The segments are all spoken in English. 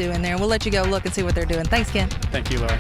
do in there, and we'll let you go look and see what they're doing. Thanks, Ken. Thank you, Laura.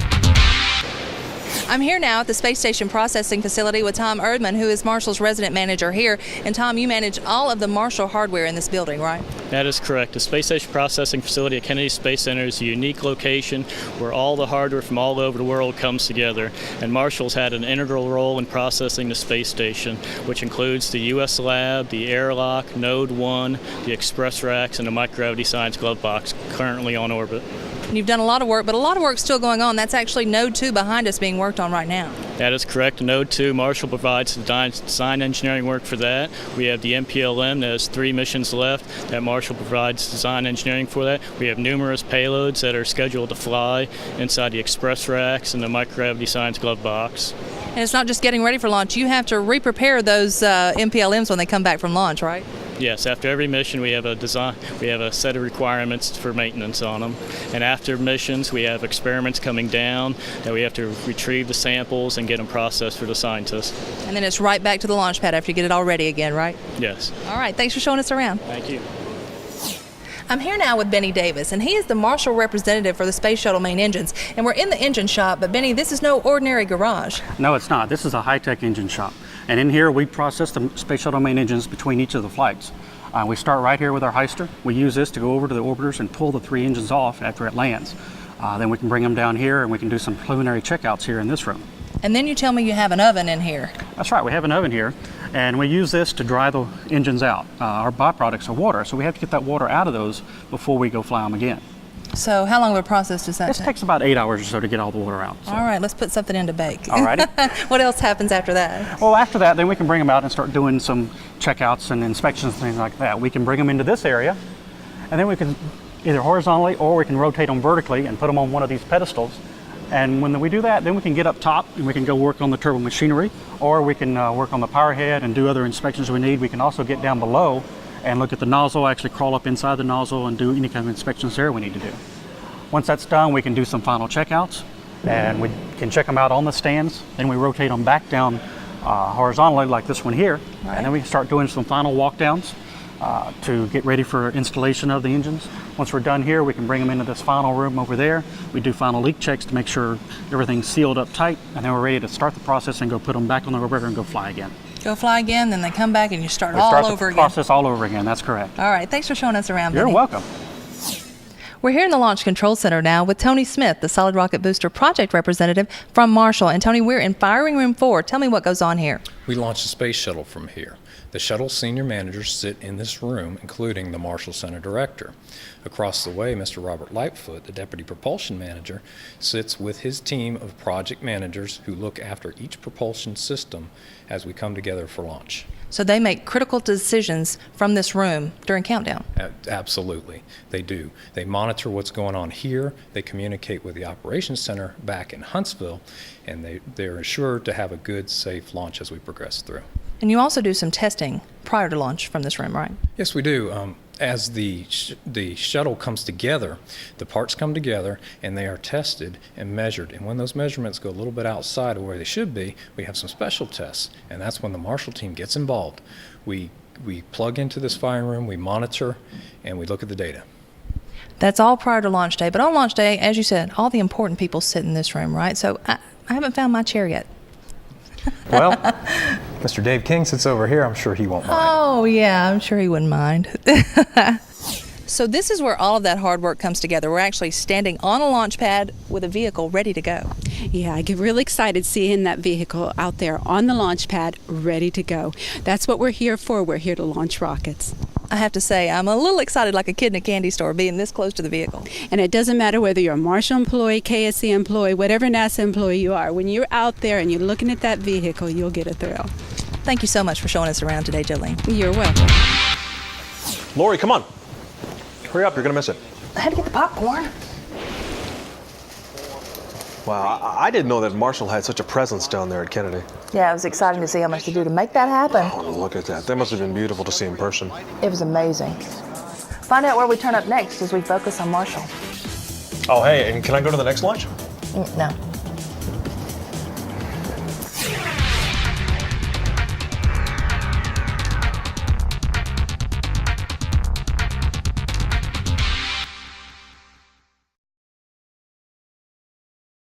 I'm here now at the Space Station Processing Facility with Tom Erdman, who is Marshall's resident manager here. And Tom, you manage all of the Marshall hardware in this building, right? That is correct. The Space Station Processing Facility at Kennedy Space Center is a unique location where all the hardware from all over the world comes together. And Marshall's had an integral role in processing the space station, which includes the U.S. Lab, the airlock, Node 1, the express racks, and the microgravity science glove box currently on orbit. You've done a lot of work, but a lot of work's still going on. That's actually Node 2 behind us being worked on right now. That is correct. Node 2, Marshall provides design engineering work for that. We have the MPLM that has 3 missions left that Marshall provides design engineering for that. We have numerous payloads that are scheduled to fly inside the express racks and the microgravity science glove box. And it's not just getting ready for launch. You have to re-prepare those MPLMs when they come back from launch, right? Yes, after every mission we have a set of requirements for maintenance on them. And after missions we have experiments coming down that we have to retrieve the samples and get them processed for the scientists. And then it's right back to the launch pad after you get it all ready again, right? Yes. All right, thanks for showing us around. Thank you. I'm here now with Benny Davis, and he is the Marshall representative for the Space Shuttle main engines. And we're in the engine shop, but Benny, this is no ordinary garage. No, it's not. This is a high-tech engine shop. And in here, we process the Space Shuttle main engines between each of the flights. We start right here with our heister. We use this to go over to the orbiters and pull the 3 engines off after it lands. Then we can bring them down here, and we can do some preliminary checkouts here in this room. And then you tell me you have an oven in here. That's right. We have an oven here, and we use this to dry the engines out. Our byproducts are water, so we have to get that water out of those before we go fly them again. So how long of a process does that take? This takes about 8 hours or so to get all the water out. So. All right, let's put something in to bake. All righty. What else happens after that? Well, after that, then we can bring them out and start doing some checkouts and inspections and things like that. We can bring them into this area, and then we can either horizontally or we can rotate them vertically and put them on one of these pedestals. And when we do that, then we can get up top and we can go work on the turbo machinery, or we can work on the power head and do other inspections we need. We can also get down below and look at the nozzle, actually crawl up inside the nozzle and do any kind of inspections there we need to do. Once that's done, we can do some final checkouts, and we can check them out on the stands. Then we rotate them back down horizontally like this one here, right. And then we can start doing some final walk downs to get ready for installation of the engines. Once we're done here, we can bring them into this final room over there. We do final leak checks to make sure everything's sealed up tight, and then we're ready to start the process and go put them back on the orbiter and go fly again. Go fly again, then they come back and you start We all start over the again. process all over again, that's correct. All right, thanks for showing us around, You're Benny. welcome. We're here in the Launch Control Center now with Tony Smith, the Solid Rocket Booster Project Representative from Marshall. And Tony, we're in Firing Room 4. Tell me what goes on here. We launched a space shuttle from here. The shuttle senior managers sit in this room, including the Marshall Center director. Across the way, Mr. Robert Lightfoot, the deputy propulsion manager, sits with his team of project managers who look after each propulsion system as we come together for launch. So they make critical decisions from this room during countdown. Absolutely, they do. They monitor what's going on here, they communicate with the operations center back in Huntsville, and they're assured to have a good, safe launch as we progress through. And you also do some testing prior to launch from this room, right? Yes, we do. As the shuttle comes together, the parts come together and they are tested and measured. And when those measurements go a little bit outside of where they should be, we have some special tests. And that's when the Marshall team gets involved. We plug into this firing room, we monitor, and we look at the data. That's all prior to launch day. But on launch day, as you said, all the important people sit in this room, right? So I haven't found my chair yet. Well, Mr. Dave King sits over here. I'm sure he won't mind. Oh, yeah, I'm sure he wouldn't mind. So this is where all of that hard work comes together. We're actually standing on a launch pad with a vehicle ready to go. Yeah, I get really excited seeing that vehicle out there on the launch pad ready to go. That's what we're here for. We're here to launch rockets. I have to say, I'm a little excited like a kid in a candy store being this close to the vehicle. And it doesn't matter whether you're a Marshall employee, KSC employee, whatever NASA employee you are. When you're out there and you're looking at that vehicle, you'll get a thrill. Thank you so much for showing us around today, Jolene. You're welcome. Lori, come on. Hurry up, you're going to miss it. I had to get the popcorn. Wow, I didn't know that Marshall had such a presence down there at Kennedy. Yeah, it was exciting to see how much they do to make that happen. Oh, look at that. That must have been beautiful to see in person. It was amazing. Find out where we turn up next as we focus on Marshall. Oh, hey, and can I go to the next launch? No.